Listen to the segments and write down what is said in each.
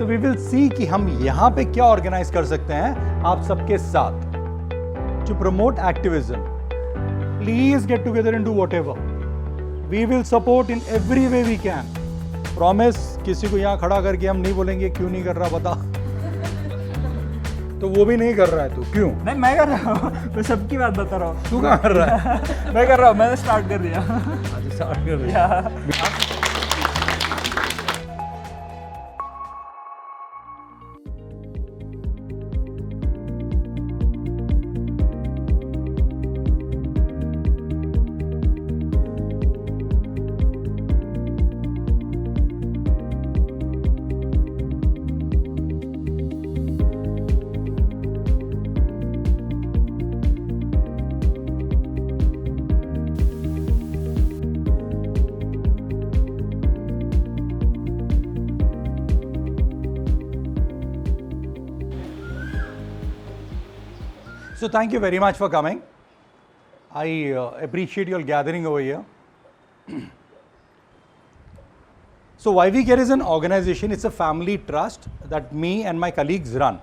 So we will see कि हम यहाँ पे क्या ऑर्गेनाइज कर सकते हैं आप सबके साथ to promote activism. Please get together and do whatever. We will support in every way we can. Promise. किसी को यहाँ खड़ा करके हम नहीं बोलेंगे क्यों नहीं कर रहा बता. तो वो भी नहीं कर रहा है. तू क्यों? नहीं, मैं कर रहा हूँ. मैं सबकी बात बता रहा हूँ. तू कहाँ कर रहा है? मैं कर रहा हूँ. मैंने स्टार्ट कर दिया. अच्छा, स्टार्ट कर दिया. So thank you very much for coming. I appreciate your gathering over here. So Why We Care is an organization. It's a family trust that me and my colleagues run.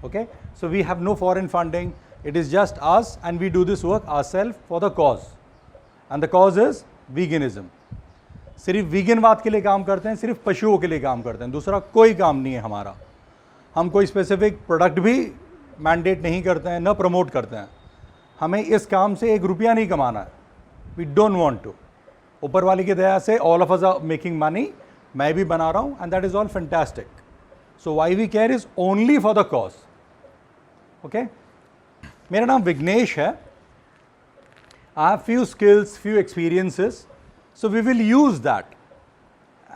Okay. So we have no foreign funding. It is just us, and we do this work ourselves for the cause. And the cause is veganism. सिर्फ वीगनवाद के लिए काम करते हैं, सिर्फ पशुओं के लिए काम करते हैं, दूसरा कोई काम नहीं है हमारा. हम कोई स्पेसिफिक प्रोडक्ट भी मैंडेट नहीं करते हैं, न प्रमोट करते हैं. हमें इस काम से एक रुपया नहीं कमाना है. We don't want to. ऊपर वाले की दया से all of us are making money. मैं भी बना रहा हूँ, and that is all fantastic. So why we care is only for the cause. Okay. मेरा नाम विघ्नेश है. I have few skills, few experiences. So we will use that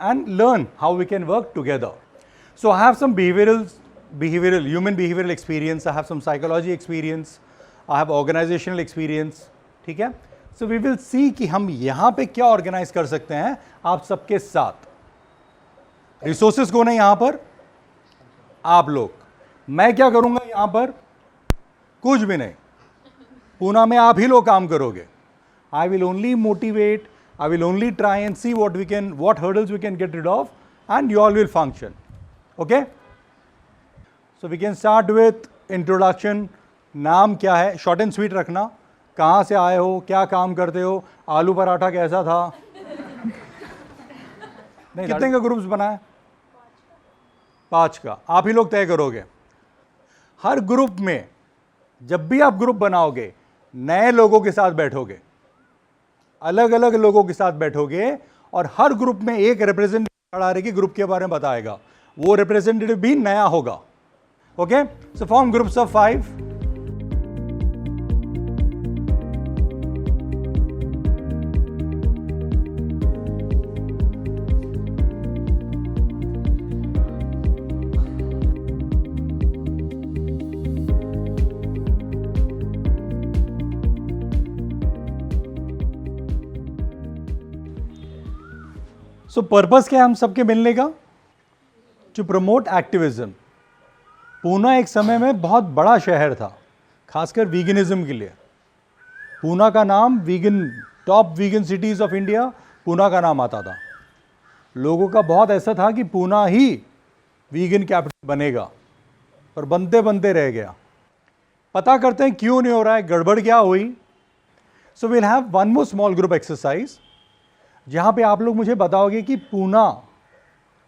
and learn how we can work together. So I have some human behavioral experience. I have some psychology experience. I have organizational experience. ठीक है? So we will see कि हम यहाँ पे क्या organize कर सकते हैं आप सबके साथ. Resources कौन है यहाँ पर? आप लोग. मैं क्या करूँगा यहाँ पर? कुछ भी नहीं. पूना में आप ही लोग काम करोगे. I will only motivate. I will only try and see what hurdles we can get rid of, and you all will function. Okay? So we can start with introduction. नाम क्या है? Short and sweet रखना. कहाँ से आए हो? क्या काम करते हो? आलू पराठा कैसा था? नहीं, कितने का ग्रुप्स बनाए? 5 का. आप ही लोग तय करोगे. हर ग्रुप में जब भी आप ग्रुप बनाओगे, नए लोगों के साथ बैठोगे, अलग अलग लोगों के साथ बैठोगे, और हर ग्रुप में एक रिप्रेजेंटेटिव खड़ा रहेगी, ग्रुप के बारे में बताएगा. वो रिप्रेजेंटेटिव भी नया होगा. Okay. So form groups of 5. So purpose क्या है हम सबके मिलने का? To promote activism. पूना एक समय में बहुत बड़ा शहर था, खासकर वीगनिज्म के लिए. पूना का नाम top vegan cities of India, Poona का नाम आता था. लोगों का बहुत ऐसा था कि पूना ही वीगन कैपिटल बनेगा, पर बनते बनते रह गया. पता करते हैं क्यों नहीं हो रहा है, गड़बड़ क्या हुई. So will have one more small group exercise, जहां पे आप लोग मुझे बताओगे कि पूना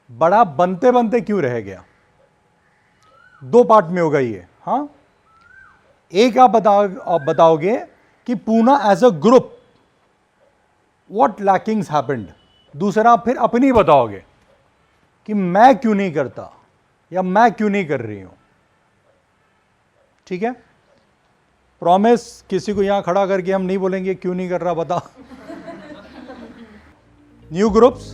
बड़ा बनते बनते क्यों रह गया. 2 पार्ट में होगा ये. हाँ, एक आप बताओगे कि Poona as a group what lackings happened. दूसरा फिर अपनी बताओगे कि मैं क्यों नहीं करता या मैं क्यों नहीं कर रही हूं. ठीक है? प्रॉमिस. किसी को यहां खड़ा करके हम नहीं बोलेंगे क्यों नहीं कर रहा बता. New groups.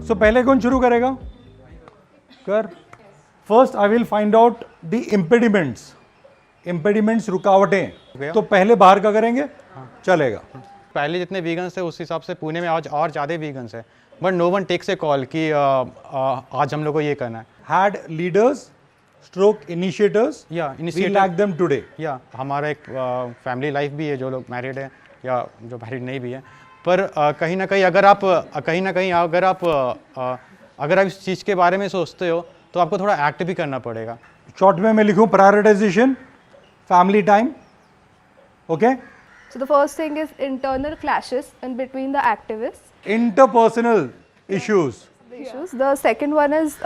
So पहले कौन शुरू करेगा? कर. First I will find out the impediments. रुकावटें. तो पहले बाहर का करेंगे. चलेगा. पहले जितने वीगन्स थे उस हिसाब से पुणे में आज और ज़्यादा वीगन्स है, but no one takes a call कि आज हम लोग को ये करना है. Had leaders, stroke initiators. या We initiative lack them today. या हमारा एक फैमिली लाइफ भी है, जो लोग मैरिड है या जो मैरिड नहीं भी है, पर कहीं ना कहीं अगर आप इस चीज़ के बारे में सोचते हो तो आपको थोड़ा एक्ट भी करना पड़ेगा. Short में मैं लिखूं prioritization, family time. Okay. So the first thing is internal clashes in between the activists. Interpersonal issues. Issues. The second one is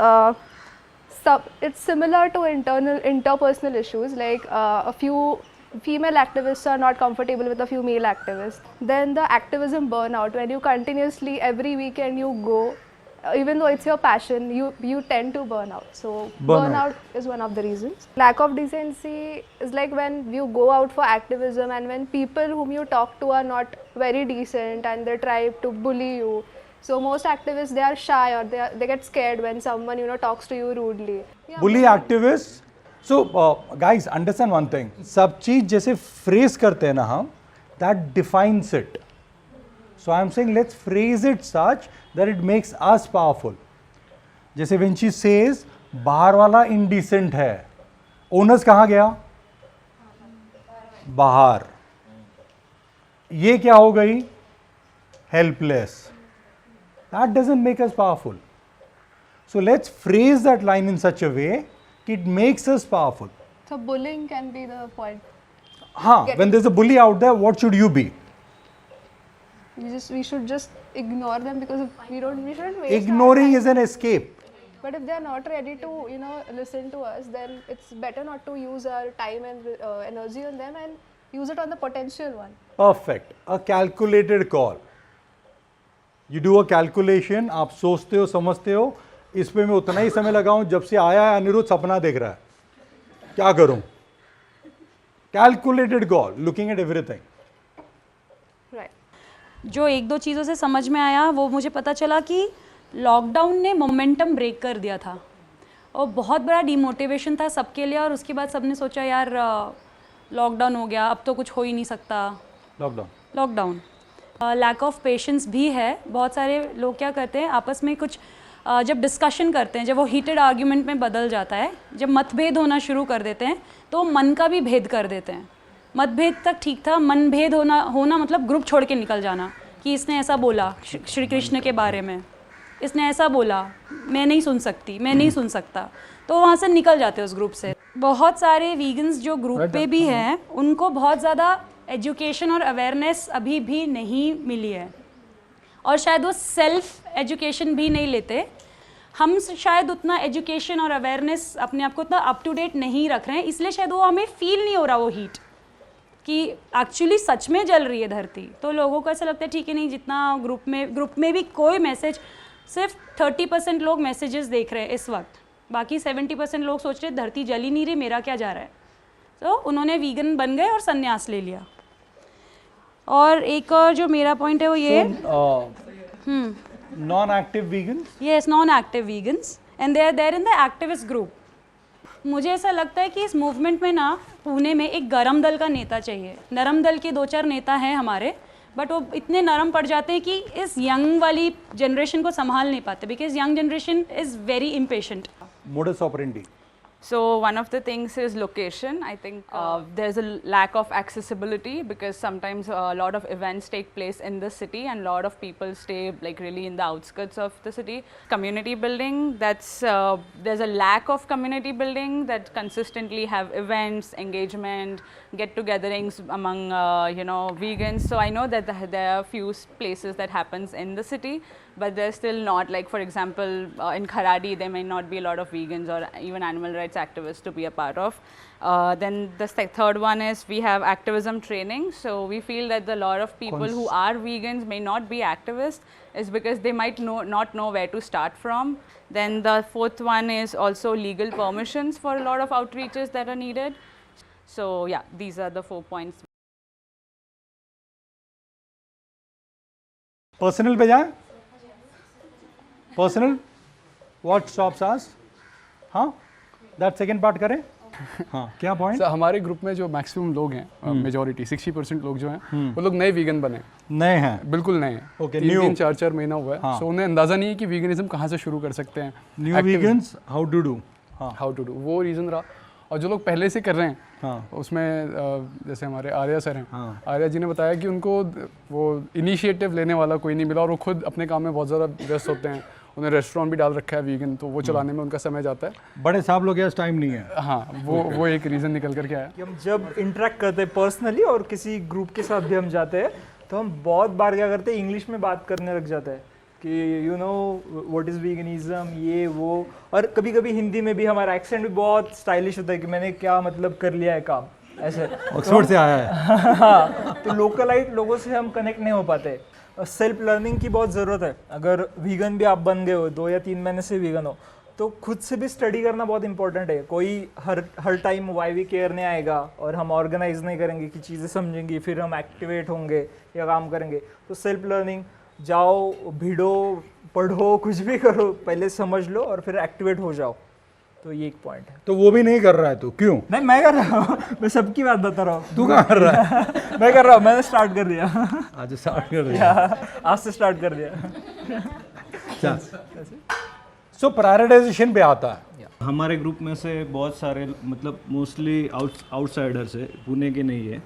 it's similar to interpersonal issues, like a few female activists are not comfortable with a few male activists. Then the activism burnout, when you continuously every weekend you go, even though it's your passion, you tend to burn out. So burnout is one of the reasons. Lack of decency is like when you go out for activism and when people whom you talk to are not very decent and they try to bully you. So most activists, they are shy or they get scared when someone talks to you rudely. Bully activists. So guys, understand one thing. सब चीज जैसे phrase करते हैं ना हम, that defines it. So I am saying let's phrase it such that it makes us powerful. जैसे when she says बाहर वाला indecent है, owners कहाँ गया? बाहर. ये क्या हो गई? Helpless. That doesn't make us powerful. So let's phrase that line in such a way that it makes us powerful. So bullying can be the point. When there's a bully out there, what should you be? We should just ignore them because we shouldn't waste our Ignoring time. is an escape. But if they are not ready to listen to us, then it's better not to use our time and energy on them and use it on the potential one. Perfect. A calculated call. You do a calculation, आप सोचते हो समझते हो, इस पे मैं उतना ही समय लगाऊं, जब से आया है अनिरुद्ध सपना देख रहा है, क्या करूं? Calculated call, looking at everything. Right. जो एक दो चीज़ों से समझ में आया वो मुझे पता चला कि लॉकडाउन ने मोमेंटम ब्रेक कर दिया था और बहुत बड़ा डिमोटिवेशन था सबके लिए, और उसके बाद सबने सोचा यार लॉकडाउन हो गया, अब तो कुछ हो ही नहीं सकता. लॉकडाउन लैक ऑफ पेशेंस भी है. बहुत सारे लोग क्या करते हैं आपस में कुछ जब डिस्कशन करते हैं, जब वो हीटेड आर्ग्यूमेंट में बदल जाता है, जब मतभेद होना शुरू कर देते हैं तो मन का भी भेद कर देते हैं. मतभेद तक ठीक था, मनभेद होना मतलब ग्रुप छोड़ के निकल जाना कि इसने ऐसा बोला श्री कृष्ण के बारे में, इसने ऐसा बोला, मैं नहीं सुन सकती, मैं नहीं सुन सकता, तो वहाँ से निकल जाते उस ग्रुप से. बहुत सारे वीगन्स जो ग्रुप पे भी हैं उनको बहुत ज़्यादा एजुकेशन और अवेयरनेस अभी भी नहीं मिली है, और शायद वो सेल्फ एजुकेशन भी नहीं लेते. हम शायद उतना एजुकेशन और अवेयरनेस अपने आप को उतना अप टू डेट नहीं रख रहे हैं, इसलिए शायद वो हमें फील नहीं हो रहा वो हीट कि एक्चुअली सच में जल रही है धरती. तो लोगों को ऐसा लगता है ठीक है नहीं, जितना ग्रुप में भी कोई मैसेज, सिर्फ 30% लोग मैसेजेस देख रहे हैं इस वक्त, बाकी 70% लोग सोच रहे धरती जल ही नहीं रही, मेरा क्या जा रहा है. तो उन्होंने वीगन बन गए और संन्यास ले लिया. और एक और जो मेरा पॉइंट है वो ये Non-active vegans? Yes, non-active vegans and they are there in the activist group. मुझे ऐसा लगता है कि इस मूवमेंट में ना पुणे में एक गरम दल का नेता चाहिए. नरम दल के 2-4 नेता हैं हमारे, बट वो इतने नरम पड़ जाते हैं कि इस यंग वाली जनरेशन को संभाल नहीं पाते, because young generation is very impatient. Modus operandi. So one of the things is location. I think there's a lack of accessibility because sometimes a lot of events take place in the city and a lot of people stay like really in the outskirts of the city. Community building, there's a lack of community building that consistently have events, engagement, get-togethers among vegans. So I know that there are few places that happens in the city, but they're still not, like for example in Kharadi there may not be a lot of vegans or even animal rights activists to be a part of. Then the third one is we have activism training. So we feel that a lot of people who are vegans may not be activists is because they might not know where to start from. Then the fourth one is also legal permissions for a lot of outreaches that are needed. So yeah, these are the 4 points. Personal पे जाएं? Personal? What stops us? हाँ? That second part करें? हाँ क्या point? Sir हमारे group में जो maximum लोग हैं मेजोरिटी 60% लोग जो हैं वो लोग नए वीगन बने हैं, नए हैं, बिल्कुल नए हैं। Okay, तीन new. 4 महीना हुआ है। हाँ. सो उन्हें अंदाजा नहीं है कि वीगनिज्म कहाँ से शुरू कर सकते हैं, new vegans how to do. हाँ हाउ टू डू, वो रीज़न रहा। और जो लोग पहले से कर रहे हैं हाँ उसमें जैसे हमारे आर्या सर हैं, हाँ। आर्या जी ने बताया कि उनको वो इनिशिएटिव लेने वाला कोई नहीं मिला और वो खुद अपने काम में बहुत ज़्यादा व्यस्त होते हैं। उन्हें रेस्टोरेंट भी डाल रखा है वीगन, तो वो चलाने में उनका समय जाता है। बड़े साहब लोग के पास टाइम नहीं है। हाँ वो एक रीज़न निकल करके आया। कि हम जब इंटरेक्ट करते हैं पर्सनली और किसी ग्रुप के साथ भी हम जाते हैं तो हम बहुत बार क्या करते हैं, इंग्लिश में बात करने लग जाते हैं कि you know what is veganism, ये वो। और कभी कभी हिंदी में भी हमारा एक्सेंट भी बहुत स्टाइलिश होता है कि मैंने क्या मतलब कर लिया है काम, ऐसे। ऑक्सफोर्ड से आया है। हाँ, तो लोकलाइट लोगों से हम कनेक्ट नहीं हो पाते। सेल्फ लर्निंग की बहुत ज़रूरत है। अगर वीगन भी आप बन गए हो, 2 या 3 महीने से वीगन हो, तो खुद से भी स्टडी करना बहुत इंपॉर्टेंट है। कोई हर टाइम वाईवी केयर नहीं आएगा और हम ऑर्गेनाइज नहीं करेंगे कि चीज़ें समझेंगी, फिर हम एक्टिवेट होंगे या काम करेंगे। तो सेल्फ लर्निंग, जाओ भिड़ो, पढ़ो, कुछ भी करो, पहले समझ लो और फिर एक्टिवेट हो जाओ। तो ये एक पॉइंट है। तो वो भी नहीं कर रहा है तू, क्यों? नहीं, मैं कर रहा हूँ, मैं सबकी बात बता रहा हूँ। तू कहाँ कर रहा है? मैं कर रहा हूँ, मैंने स्टार्ट कर दिया। आज स्टार्ट कर रहा है। आज से स्टार्ट कर दिया। सो प्रायोरिटाइजेशन पे आता है। हमारे ग्रुप में से बहुत सारे मतलब मोस्टली आउटसाइडर्स है, पुणे के नहीं है।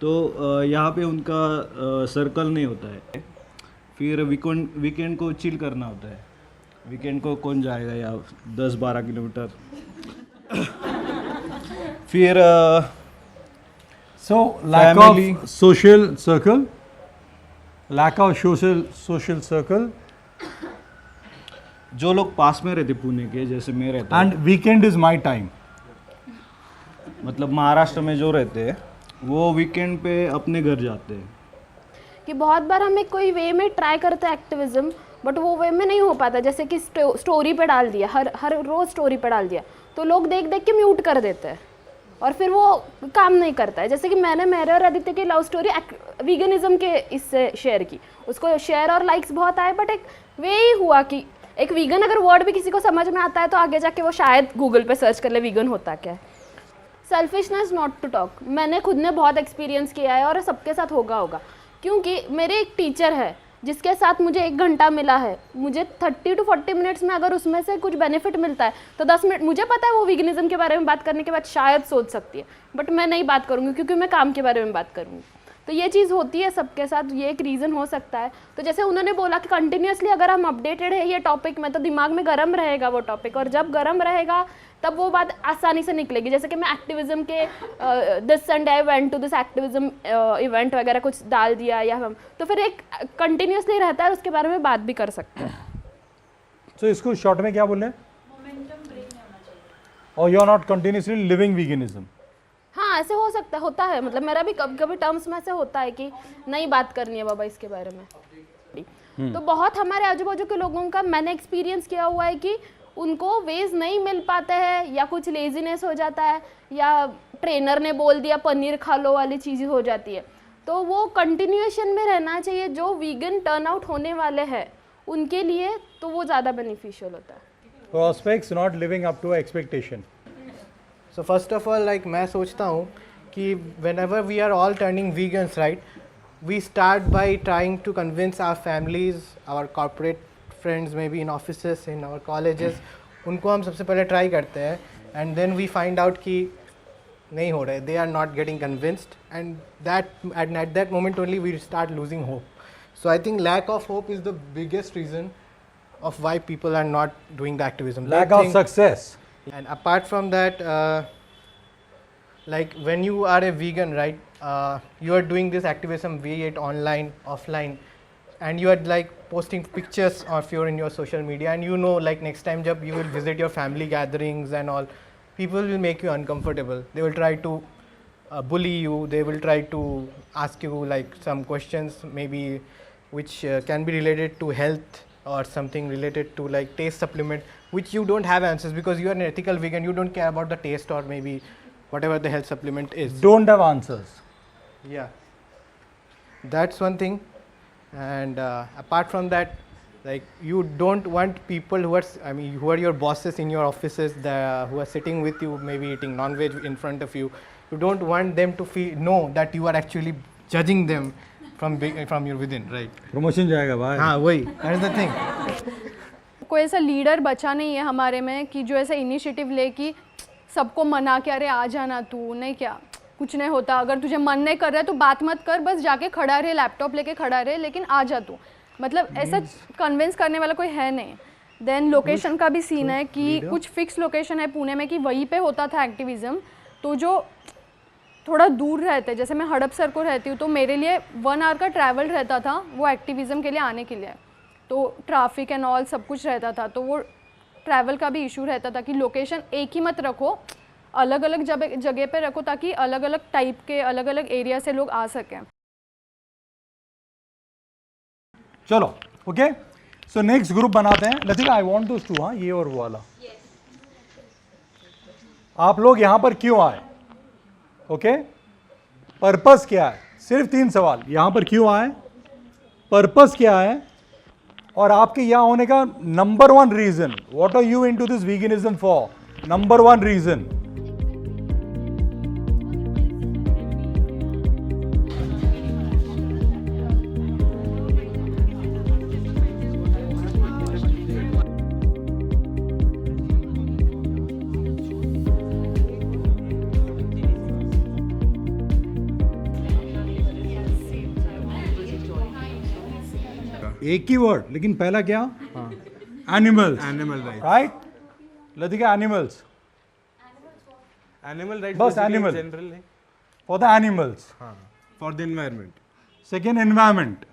तो यहाँ पे उनका सर्कल नहीं होता है। फिर वीकेंड को चिल करना होता है। वीकेंड को कौन जाएगा या 10-12 किलोमीटर। फिर so lack of social circle, lack of social circle. जो लोग पास में रहते पुणे के, जैसे मैं रहता and weekend is my time. मतलब महाराष्ट्र में जो रहते हैं वो वीकेंड पे अपने घर जाते हैं। कि बहुत बार हमें कोई वे में ट्राई करते हैं एक्टिविज्म, बट वो वे में नहीं हो पाता। जैसे कि स्टोरी पे डाल दिया, हर रोज़ स्टोरी पे डाल दिया, तो लोग देख देख के म्यूट कर देते हैं और फिर वो काम नहीं करता है। जैसे कि मैंने मेरे और आदित्य की लव स्टोरी वीगनिज्म के इससे शेयर की, उसको शेयर और लाइक्स बहुत आए, बट एक वे ही हुआ कि एक वीगन अगर वर्ड भी किसी को समझ में आता है तो आगे जाके वो शायद गूगल पे सर्च कर ले वीगन होता क्या है। सेल्फिशनेस नॉट टू टॉक, मैंने खुद ने बहुत एक्सपीरियंस किया है और सबके साथ होगा क्योंकि मेरे एक टीचर है जिसके साथ मुझे 1 घंटा मिला है, मुझे 30 to 40 मिनट्स में अगर उसमें से कुछ बेनिफिट मिलता है तो 10 मिनट, मुझे पता है वो वीगनिज्म के बारे में बात करने के बाद शायद सोच सकती है, बट मैं नहीं बात करूँगी क्योंकि मैं काम के बारे में बात करूँगी। तो ये चीज़ होती है सबके साथ, ये एक रीज़न हो सकता है। तो जैसे उन्होंने बोला कि कंटिन्यूसली अगर हम अपडेटेड है ये टॉपिक में तो दिमाग में गर्म रहेगा वो टॉपिक, और जब गर्म रहेगा तब वो बात आसानी से निकलेगी। जैसे कि मैं एक्टिविज्म के this Sunday I went to this activism event वगैरह कुछ डाल दिया या हम, तो फिर एक कंटिन्यूसली रहता है और उसके बारे में बात भी कर सकते हैं। सो इसको शॉर्ट में क्या बोल रहे हैं? और you are not continuously living veganism. हाँ, ऐसे हो सकता है, होता है, मतलब मेरा भी कभी कभी टर्म्स में ऐसे होता है कि नहीं बात करनी है बाबा इसके बारे में। तो बहुत हमारे आजू बाजू के लोगों का मैंने एक्सपीरियंस किया हुआ है कि उनको वेज नहीं मिल पाते हैं, या कुछ लेजीनेस हो जाता है, या ट्रेनर ने बोल दिया पनीर खा लो वाली चीज़ हो जाती है। तो वो कंटिन्यूएशन में रहना चाहिए। जो वीगन टर्न आउट होने वाले हैं उनके लिए तो वो ज़्यादा बेनिफिशियल होता है। Prospects not living up to expectation. So first of all, like मैं सोचता हूँ कि whenever we are all turning vegans, right, we start by trying to convince our families, our corporate friends, maybe in offices, in our colleges, उनको हम सबसे पहले try करते हैं, and then we find out कि नहीं हो रहे, they are not getting convinced, and at that moment only we start losing hope. So I think lack of hope is the biggest reason of why people are not doing the activism. Lack of success. And apart from that, like when you are a vegan, right, you are doing this activism, be it online, offline, and you are like posting pictures of you in your social media, and you know like next time jab you will visit your family gatherings and all, people will make you uncomfortable. They will try to bully you, they will try to ask you like some questions maybe which can be related to health or something related to like taste supplement, which you don't have answers because you are an ethical vegan, you don't care about the taste or maybe whatever the health supplement is. Don't have answers. Yeah, that's one thing. And apart from that, Like you don't want people who are, who are your bosses in your offices, who are sitting with you, maybe eating non-veg in front of you. You don't want them to know that you are actually judging them from your within, right? Promotion जाएगा भाई. हाँ वही, that is the thing. कोई ऐसा leader बचा नहीं है हमारे में कि जो ऐसा इनिशिएटिव ले कि सबको मना के अरे आ जाना तू, नहीं क्या कुछ नहीं होता, अगर तुझे मन नहीं कर रहा है तो बात मत कर, बस जाके खड़ा रहे, लैपटॉप लेके खड़ा रहे, लेकिन आ जा तू. मतलब ऐसा कन्विंस करने वाला कोई है नहीं. देन लोकेशन का भी सीन है कि कुछ फिक्स लोकेशन है पुणे में कि वहीं पे होता था एक्टिविज़म, तो जो थोड़ा दूर रहते, जैसे मैं हड़पसर को रहती हूँ तो मेरे लिए 1 आवर का ट्रैवल रहता था वो एक्टिविज़म के लिए आने के लिए, तो ट्रैफिक एंड ऑल सब कुछ रहता था, तो वो ट्रैवल का भी इशू रहता था कि लोकेशन एक ही मत रखो, अलग अलग जगह पे रखो ताकि अलग अलग टाइप के अलग अलग एरिया से लोग आ सकें. चलो ओके, सो नेक्स्ट ग्रुप बनाते हैं. Latika I want those two, हाँ ये और वो वाला. आप लोग यहां पर क्यों आए? ओके, पर्पस क्या है? सिर्फ 3 सवाल. यहां पर क्यों आए, पर्पस क्या है, और आपके यहां होने का number 1 reason. What are you into this veganism for? Number 1 reason. एक ही वर्ड, लेकिन पहला क्या? Animals. Animal rights. Right Latika? Animals. Animal rights. बस basically animal. Generally. For the animals. For the environment. Second environment.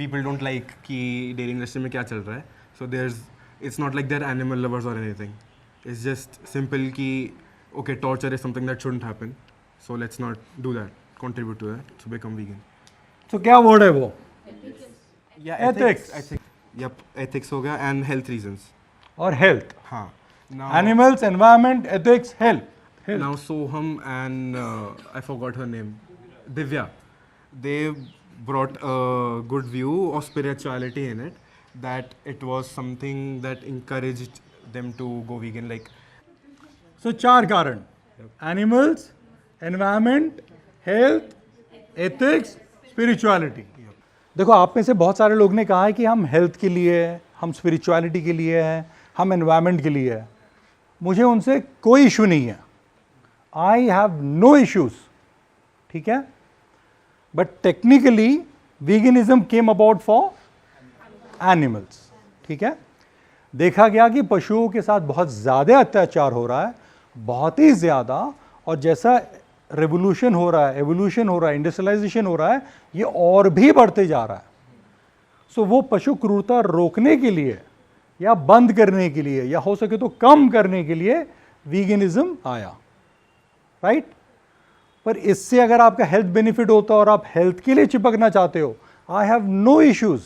People don't like कि dairy industry में क्या चल रहा है. So it's not like they're animal lovers or anything. It's just simple कि okay, torture is something that shouldn't happen. So let's not do that. Contribute to that. So become vegan. तो क्या word है वो? Yeah. Ethics. Yep. Ethics हो गया and health reasons. और health. हाँ. Now. Animals, environment, ethics, health. Now Soham and I forgot her name, Divya, they brought a good view of spirituality in it, that it was something that encouraged them to go vegan. Like, सो 4 कारण. Animals, environment, health, ethics, spirituality. देखो आप में से बहुत सारे लोग ने कहा है कि हम हेल्थ के लिए, हम स्पिरिचुअलिटी के लिए हैं, हम एनवायरनमेंट के लिए हैं. मुझे उनसे कोई इशू नहीं है. I have no issues. ठीक है, but technically veganism came about for animals. ठीक है, देखा गया कि पशुओं के साथ बहुत ज़्यादा अत्याचार हो रहा है, बहुत ही ज़्यादा, और जैसा रेवोल्यूशन हो रहा है, एवोल्यूशन हो रहा है, इंडस्ट्रियलाइजेशन हो रहा है, ये और भी बढ़ते जा रहा है. सो वो पशु क्रूरता रोकने के लिए या बंद करने के लिए या हो सके तो कम करने के लिए वीगनिज्म आया. राइट? पर इससे अगर आपका हेल्थ बेनिफिट होता और आप हेल्थ के लिए चिपकना चाहते हो, I have no issues.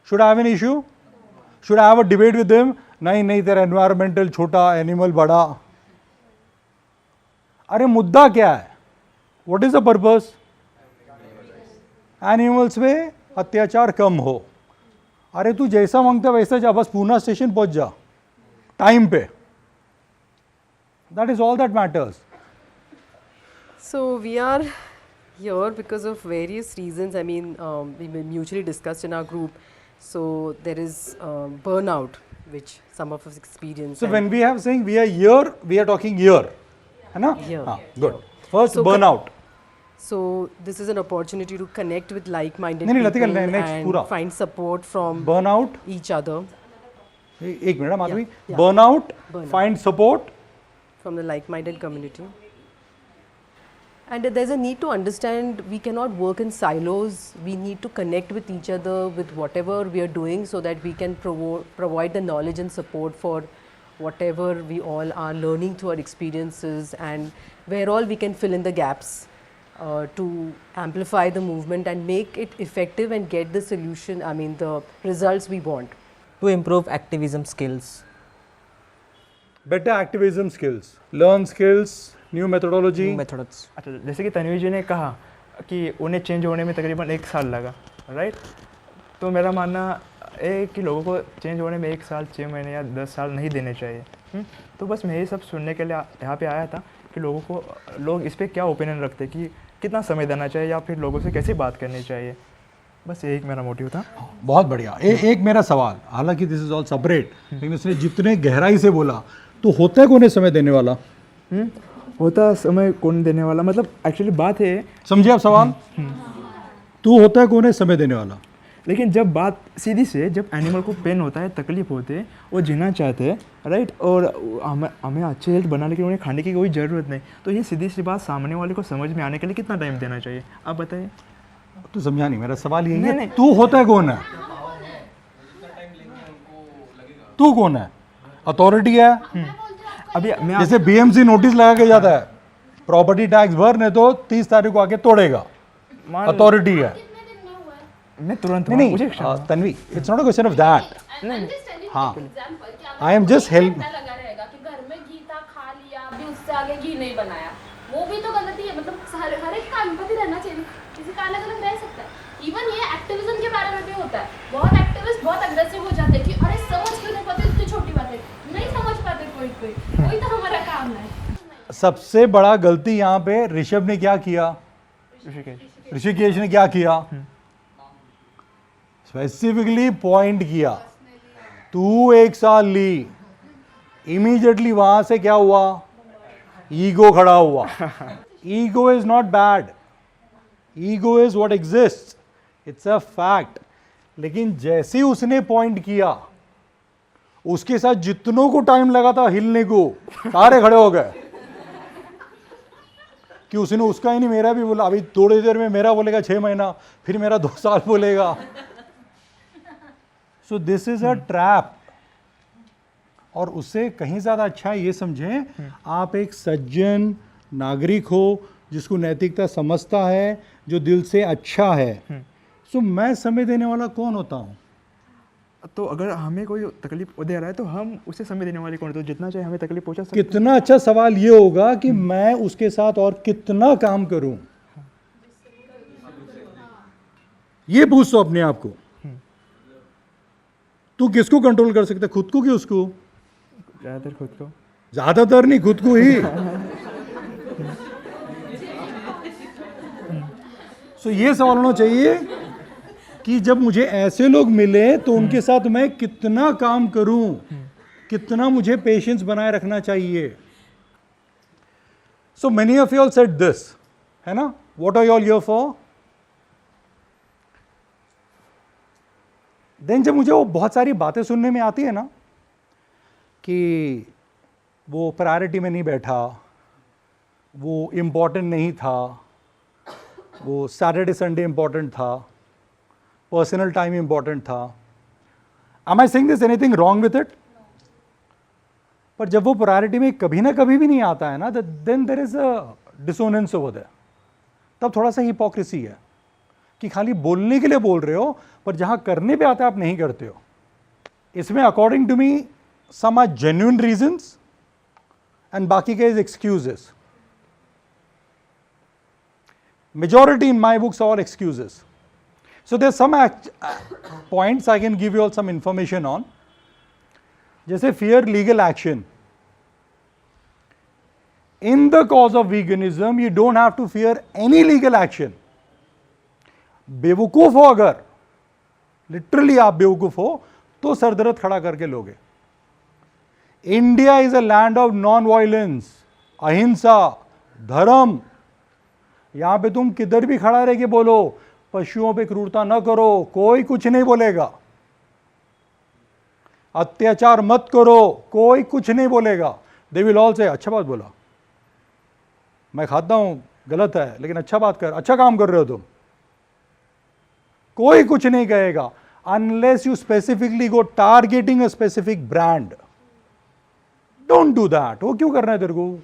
Should I have an issue? Should I have a debate with him? नहीं तेरा एनवायरमेंटल छोटा, एनिमल बड़ा. अरे मुद्दा क्या है? What is the purpose? Animals में अत्याचार कम हो. अरे तू जैसा मांगता वैसा जा, बस पूना स्टेशन पहुंच जा टाइम पे. That is all that matters. So we are here because of various reasons. I mean, we mutually discussed in our group. So there is burnout, which some of us experience. So when we have saying we are here, we are talking here, है ना? Here. हाँ, good. First So burnout. So this is an opportunity to connect with like-minded नहीं, people Latika, next and पूरा. find support from Burnout. each other, एक minute Madhavi. yeah. Burnout. Burnout. Find support. from the like-minded community. And there's a need to understand we cannot work in silos. We need to connect with each other with whatever we are doing so that we can provide the knowledge and support for whatever we all are learning through our experiences, and where all we can fill in the gaps to amplify the movement and make it effective and get the solution, I mean the results we want. To improve activism skills. Better activism skills. Learn skills. New methodology. New methods. अच्छा, जैसे कि तन्वी जी ने कहा कि उन्हें change होने में तकरीबन 1 साल लगा, राइट? तो मेरा मानना कि लोगों को चेंज होने में 1 साल 6 महीने या 10 साल नहीं देने चाहिए। तो बस मैं ये सब सुनने के लिए यहाँ पे आया था कि लोग इस पर क्या ओपिनियन रखते हैं कि कितना समय देना चाहिए या फिर लोगों से कैसे बात करनी चाहिए। बस यही मेरा मोटिव था। बहुत बढ़िया। एक मेरा सवाल, हालांकि दिस इज ऑल सेपरेट, लेकिन उसने जितने गहराई से बोला, तो होता है कौन है समय देने वाला? होता समय कौन देने वाला, मतलब एक्चुअली बात है, समझे आप सवाल? तू होता है कौन है समय देने वाला? लेकिन जब बात सीधी से, जब एनिमल को पेन होता है, तकलीफ होते है, वो जीना चाहते हैं, राइट, और हमें अच्छे हेल्थ बनाने के लिए उन्हें खाने की कोई ज़रूरत नहीं, तो ये सीधी सी बात सामने वाले को समझ में आने के लिए कितना टाइम देना चाहिए, आप बताइए। तू समझा नहीं, मेरा सवाल यही है, तू होता है कौन है? तू कौन है? अथॉरिटी है? अभी मैं जैसे बीएमसी नोटिस लगा के जाता है, प्रॉपर्टी टैक्स भर नहीं तो 30 तारीख को आके तोड़ेगा, अथॉरिटी है। मैं तुरंत नहीं Tanvi, it's not a question of that. हाँ, आई एम जस्ट हेल्प। लगा रहेगा कि घर में घी था, खा लिया, अभी उससे आगे घी नहीं बनाया, वो भी तो गलती है। मतलब हर एक का एम्पैथी रहना चाहिए, किसी का अलग अलग रह सकता है। इवन ये एक्टिविज्म के बारे में भी होता है, बहुत एक्टिविस्ट बहुत अग्रेसिव हो जाते हैं कि अरे समझ क्यों नहीं पाते, इतनी छोटी बात है, नहीं समझ पाते कोई तो हमारा काम है। सबसे बड़ा गलती यहाँ पे ऋषभ ने क्या किया? ऋषिकेश ने क्या किया? स्पेसिफिकली पॉइंट किया, तू 1 साल ली, इमीडिएटली वहां से क्या हुआ? ईगो खड़ा हुआ। Ego is not bad, ego is what exist, it's a fact. लेकिन जैसे उसने पॉइंट किया, उसके साथ जितनों को टाइम लगा था हिलने को, सारे खड़े हो गए कि उसने उसका ही नहीं मेरा भी बोला। अभी थोड़ी देर में मेरा बोलेगा 6 महीना, फिर मेरा 2 साल बोलेगा। सो दिस इज अ ट्रैप। और उससे कहीं ज्यादा अच्छा ये समझें, आप एक सज्जन नागरिक हो जिसको नैतिकता समझता है, जो दिल से अच्छा है। सो मैं समय देने वाला कौन होता हूं? तो अगर हमें कोई तकलीफ दे रहा है तो हम उसे समय देने वाले कौन? तो जितना चाहे हमें तकलीफ पहुंचा सकते। कितना अच्छा सवाल ये होगा कि मैं उसके साथ और कितना काम करूं, ये पूछ तो अपने आप को। तू किसको कंट्रोल कर सकता है, खुद को कि उसको? ज्यादातर खुद को। ज्यादातर नहीं, खुद को ही। सो ये सवाल होना चाहिए कि जब मुझे ऐसे लोग मिले तो उनके साथ मैं कितना काम करूं, कितना मुझे पेशेंस बनाए रखना चाहिए। So many of you all said this, है ना? What are you all here for? Then जब मुझे वो बहुत सारी बातें सुनने में आती है ना कि वो प्रायोरिटी में नहीं बैठा, वो इम्पोर्टेंट नहीं था, वो सैटरडे संडे इम्पोर्टेंट था, पर्सनल टाइम इम्पोर्टेंट था, am I saying this anything wrong with it? पर जब वो प्रायोरिटी में कभी ना कभी भी नहीं आता है ना, then there is a dissonance over there. तब थोड़ा सा हिपोक्रेसी है कि खाली बोलने के लिए बोल रहे हो, पर जहां करने पे आता है आप नहीं करते हो। इसमें according to me some are genuine reasons and बाकी के is excuses. Majority in my books are all excuses. So there's some points I can give you all some information on. जैसे fear legal action. In the cause of veganism, you don't have to fear any legal action. बेवकूफ हो अगर, literally आप बेवकूफ हो तो सरदर्द खड़ा करके लोगे। India is a land of non violence, अहिंसा, धर्म। यहां पे तुम किधर भी खड़ा रह के बोलो पशुओं पे क्रूरता न करो, कोई कुछ नहीं बोलेगा। अत्याचार मत करो, कोई कुछ नहीं बोलेगा। दे विल ऑल से अच्छा बात बोला, मैं खाता हूं, गलत है लेकिन अच्छा बात कर, अच्छा काम कर रहे हो तुम। कोई कुछ नहीं कहेगा unless you specifically go targeting a specific brand. Don't do that. वो क्यों करना है तेरे को?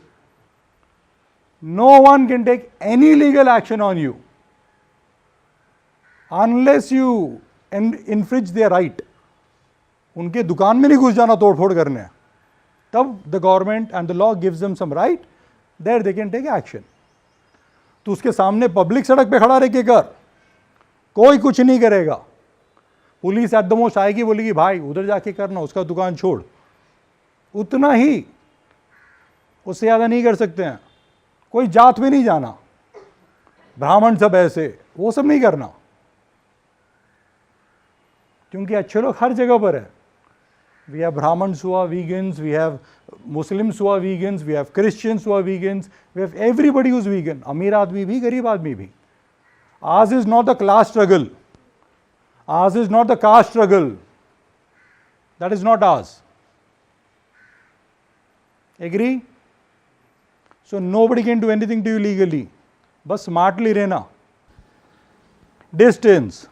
No one can take any legal action on you unless you infringe their right. उनके दुकान में नहीं घुस जाना तोड़ फोड़ करने, तब the government and the law gives them some right, there they can take action. तो उसके सामने पब्लिक सड़क पे खड़ा रह के कर, कोई कुछ नहीं करेगा। पुलिस एट द मोस्ट आएगी, बोलेगी भाई उधर जाके करना, उसका दुकान छोड़, उतना ही, उससे ज़्यादा नहीं कर सकते हैं। कोई जात में नहीं जाना, ब्राह्मण सब ऐसे, वो सब नहीं करना, क्योंकि अच्छे लोग हर जगह पर है। We have Brahmins who are vegans, we have Muslims who are vegans, we have Christians who are vegans, we have everybody who's vegan, अमीर आदमी भी, गरीब आदमी भी। Ours is not the class struggle, ours is not the caste struggle, that is not ours. Agree? So nobody can do anything to you legally, बस smartly रहना। Distance.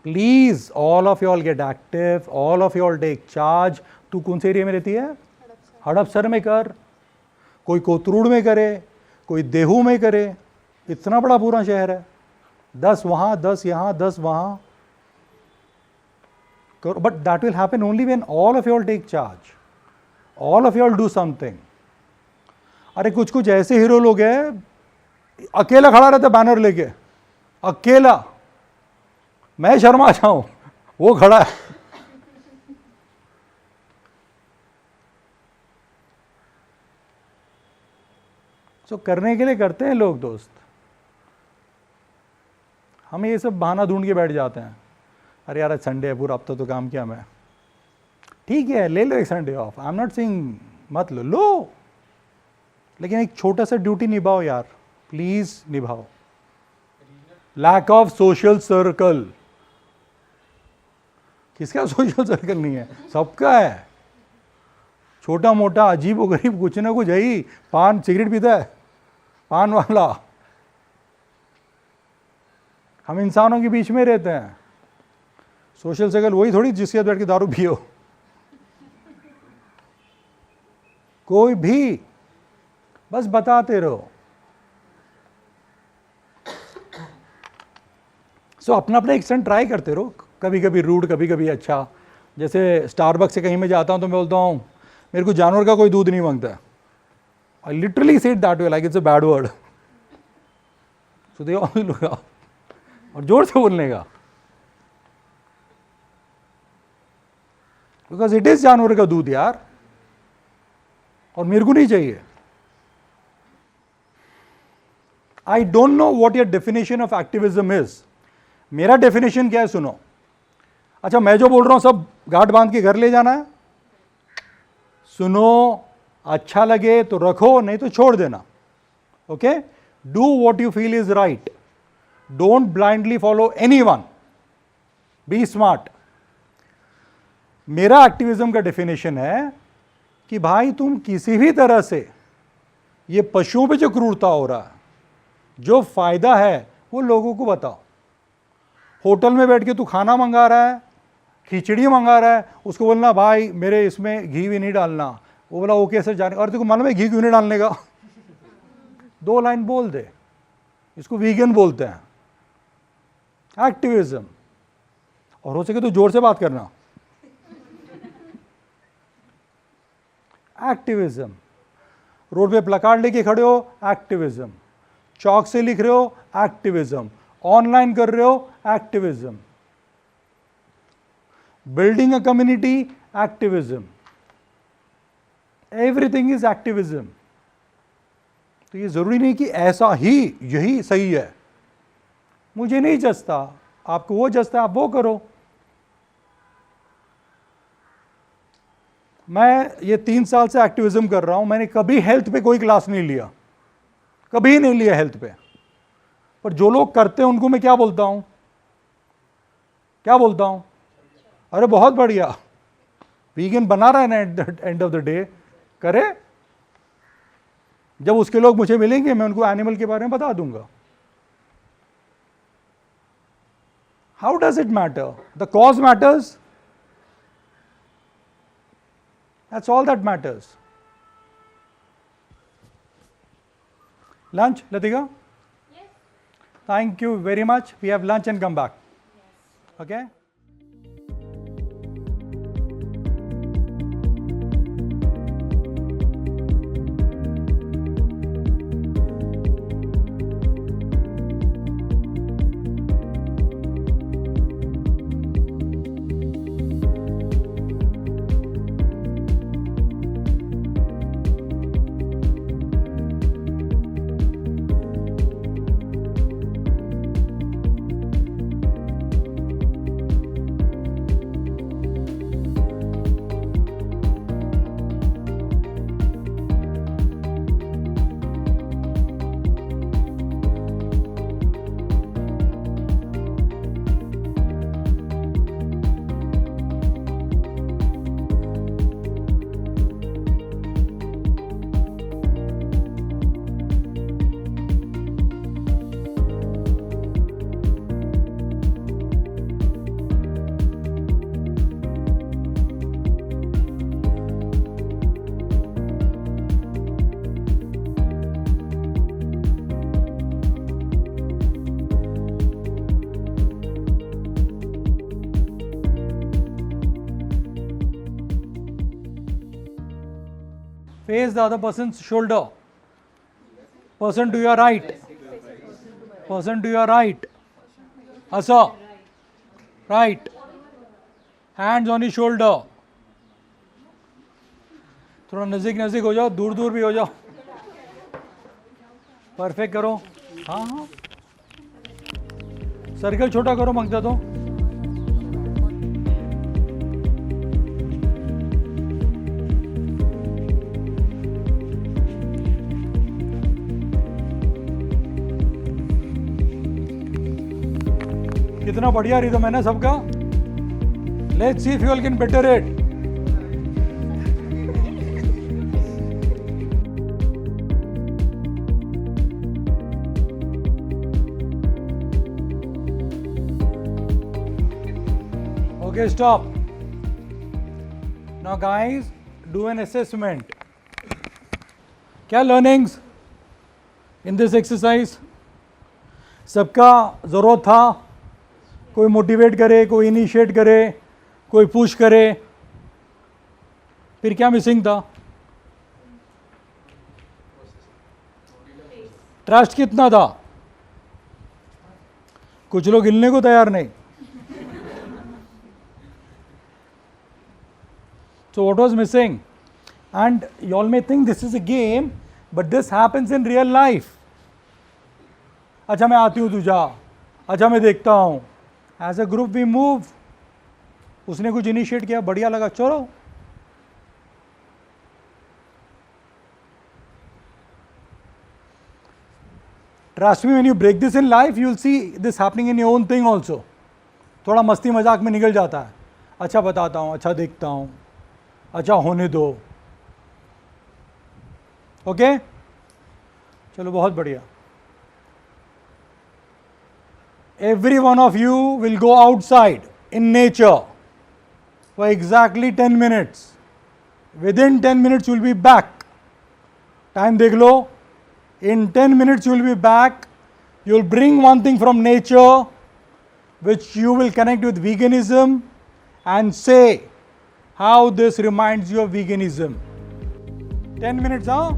Please, all of you all get active, all of you all take charge. तू कौन से area में रहती है? हड़पसर में कर, कोई कोतरूड़ में करे, कोई देहू में करे, इतना बड़ा पूरा शहर है, 10 वहाँ 10 यहाँ 10 वहाँ करो। But that will happen only when all of you all take charge, all of you all do something. अरे कुछ कुछ ऐसे हीरो लोग हैं, अकेला खड़ा रहता बैनर लेके, अकेला, मैं शर्मा जाऊं, वो खड़ा है। सो करने के लिए करते हैं लोग दोस्त, हम ये सब बहाना ढूंढ के बैठ जाते हैं। अरे यार संडे है, पूरा हफ्ता तो काम किया मैं, ठीक है ले लो एक Sunday off, I am not saying मत लो, लेकिन एक छोटा सा ड्यूटी निभाओ यार, प्लीज निभाओ। लैक ऑफ सोशल सर्कल, किसका सोशल सर्कल नहीं है? सबका है, छोटा मोटा अजीब व गरीब कुछ ना कुछ है ही। पान सिगरेट पीता है, पान वाला, हम इंसानों के बीच में रहते हैं। सोशल सर्कल वही थोड़ी जिसके साथ बैठ के दारू पियो, कोई भी, बस बताते रहो। सो अपना अपना एक्सटेंट ट्राई करते रहो, कभी कभी रूड, कभी कभी अच्छा। जैसे स्टारबक्स से कहीं मैं जाता हूँ तो मैं बोलता हूँ मेरे को जानवर का कोई दूध नहीं मांगता है। I literally said that way like it's a bad word, so they all look up, और जोर से बोलने का, बिकॉज इट इज जानवर का दूध यार, और मेरे को नहीं चाहिए। I don't know what your definition of activism is. मेरा डेफिनेशन क्या है सुनो। अच्छा, मैं जो बोल रहा हूं सब गांठ बांध के घर ले जाना है? सुनो, अच्छा लगे तो रखो, नहीं तो छोड़ देना। Okay, do what you feel is right, don't blindly follow anyone, be smart. मेरा एक्टिविज्म का डेफिनेशन है कि भाई तुम किसी भी तरह से ये पशुओं पे जो क्रूरता हो रहा है, जो फायदा है वो लोगों को बताओ। होटल में बैठ के तू खाना मंगा रहा है, खिचड़ी मंगा रहा है, उसको बोलना भाई मेरे इसमें घी भी नहीं डालना, वो बोला ओके सर जाने, और तेरे को मालूम है घी क्यों नहीं डालने का? 2 लाइन बोल दे, इसको वीगन बोलते हैं, एक्टिविज्म। और हो सके तो जोर से बात करना। एक्टिविज्म, रोड पे प्लकार्ड लेके खड़े हो, एक्टिविज्म, चौक से लिख रहे हो, एक्टिविज्म, ऑनलाइन कर रहे हो, activism, building a community, activism, everything is activism. तो ये जरूरी नहीं कि ऐसा ही यही सही है, मुझे नहीं जचता, आपको वो जचता है आप वो करो। मैं ये 3 साल से एक्टिविज्म कर रहा हूं, मैंने कभी हेल्थ पे कोई क्लास नहीं लिया, कभी नहीं लिया हेल्थ पे। पर जो लोग करते हैं उनको मैं क्या बोलता हूं, क्या बोलता हूं? अरे बहुत बढ़िया, वीगन बना रहा है ना, at the end of the day करे। जब उसके लोग मुझे मिलेंगे मैं उनको एनिमल के बारे में बता दूंगा। How does it matter? The cause matters, that's all that matters. Lunch, Latika? Yes. Thank you very much. We have lunch and come back. Yes. Okay? face the other person's shoulder. Person to your right. Person to your right. Asa. Right. Hands on his shoulder. थोड़ा नज़दीक नज़दीक हो जाओ, दूर दूर भी हो जाओ. परफेक्ट करो. हाँ हाँ. सर्कल छोटा करो मंगता तो. कितना बढ़िया रिदम है ना सबका. Let's see if you all can better it. Okay, stop. Now guys, do an assessment. क्या learnings in this exercise? सबका ज़रूरत था. कोई मोटिवेट करे, कोई इनिशिएट करे, कोई पुश करे. फिर क्या मिसिंग था? ट्रस्ट कितना था? कुछ लोग हिलने को तैयार नहीं. So what was missing? And you all may think this is a game, but this happens in real life. अच्छा मैं आती हूँ तू जा. अच्छा मैं देखता हूँ. As a group we move. उसने कुछ इनिशिएट किया, बढ़िया लगा, चलो. Trust me, when you break this in life, you will see this happening in your own thing also. थोड़ा मस्ती मजाक में निकल जाता है. अच्छा बताता हूँ, अच्छा देखता हूँ, अच्छा होने दो. ओके, चलो बहुत बढ़िया. Every one of you will go outside in nature for exactly 10 minutes. Within 10 minutes you will be back. Time देख लो. In 10 minutes you will be back. You will bring one thing from nature which you will connect with veganism and say how this reminds you of veganism. 10 minutes, huh?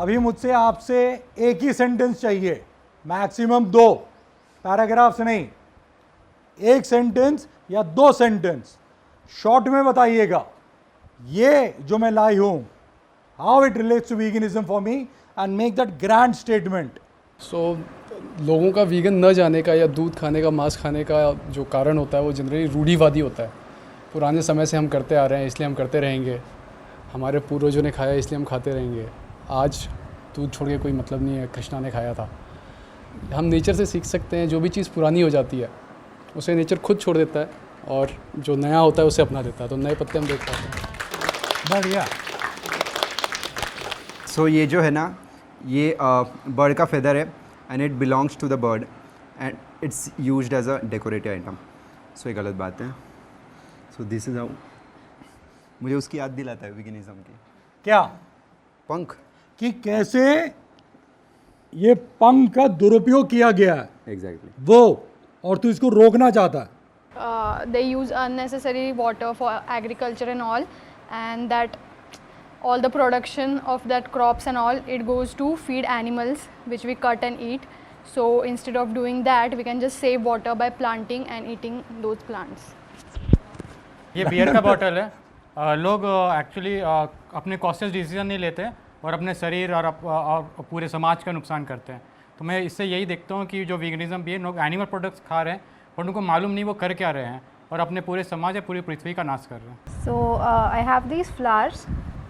अभी मुझसे आपसे एक ही sentence चाहिए, maximum 2 paragraphs नहीं. एक sentence या 2 sentence short में बताइएगा. ये जो मैं लाई हूँ, how it relates to veganism for me, and make that grand statement. So लोगों का वीगन न जाने का या दूध खाने का, मांस खाने का जो कारण होता है वो जनरली रूढ़िवादी होता है. पुराने समय से हम करते आ रहे हैं, इसलिए हम करते रहेंगे. हमारे पूर्वजों ने खाया इसलिए हम खाते रहेंगे. आज दूध छोड़ के कोई मतलब नहीं है, कृष्णा ने खाया था. हम नेचर से सीख सकते हैं. जो भी चीज़ पुरानी हो जाती है उसे नेचर खुद छोड़ देता है और जो नया होता है उसे अपना देता है. तो नए पत्ते हम देख पाते हैं. बढ़िया. सो ये जो है ना, ये बर्ड का फेदर है and it belongs to the bird and it's used as a decorative item. So ये गलत बात है. So this is how. मुझे उसकी याद दिलाता है वीगनिज्म की. क्या? पंख. कि कैसे ये पंख का दुरुपयोग किया गया है. एग्जैक्टली. वो, और तू इसको रोकना चाहता है. They use unnecessary water for agriculture and all, and that all the production of that crops and all, it goes to feed animals which we cut and eat. So instead of doing that, we can just save water by planting and eating those plants. ये beer का bottle है. लोग actually अपने conscious decision नहीं लेते और अपने शरीर और पूरे समाज का नुकसान करते हैं. तो मैं इससे यही देखता हूँ कि जो वीगनिज्म भी है, लोग एनिमल प्रोडक्ट्स खा रहे हैं और उनको मालूम नहीं वो कर क्या रहे हैं और अपने पूरे समाज या पूरी पृथ्वी का नाश कर रहे हैं. So I have these flowers.